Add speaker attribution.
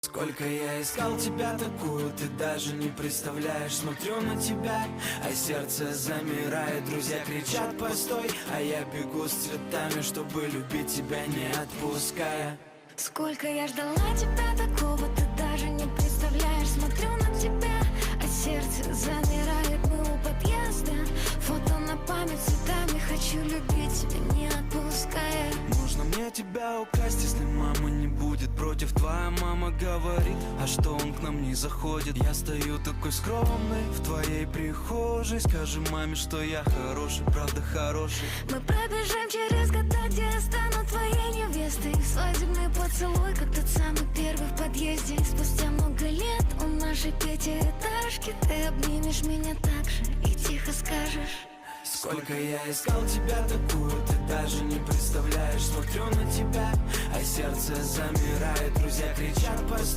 Speaker 1: Сколько я искал тебя такую, ты даже не представляешь. Смотрю на тебя, а сердце замирает. Друзья кричат постой, а я бегу с цветами, чтобы любить тебя не отпуская.
Speaker 2: Сколько я ждала тебя такого, ты даже не представляешь. Смотрю на тебя, а сердце замирает. Мы у подъезда, фото на память цветами. Хочу любить тебя не отпуская.
Speaker 1: Нужно мне тебя украсть, если мама не будет против. Твоя мама говорит, а что он к нам не заходит? Я стою такой скромный в твоей прихожей. Скажи маме, что я хороший, правда хороший.
Speaker 2: Мы пробежим через года, где я стану твоей невестой. Свадебный поцелуй, как тот самый первый в подъезде. Спустя много лет у нашей пятиэтажки ты обнимешь меня так же и тихо скажешь:
Speaker 1: сколько я искал тебя такую, ты даже не представляешь. Смотрю на тебя, а сердце замирает. Друзья кричат постой,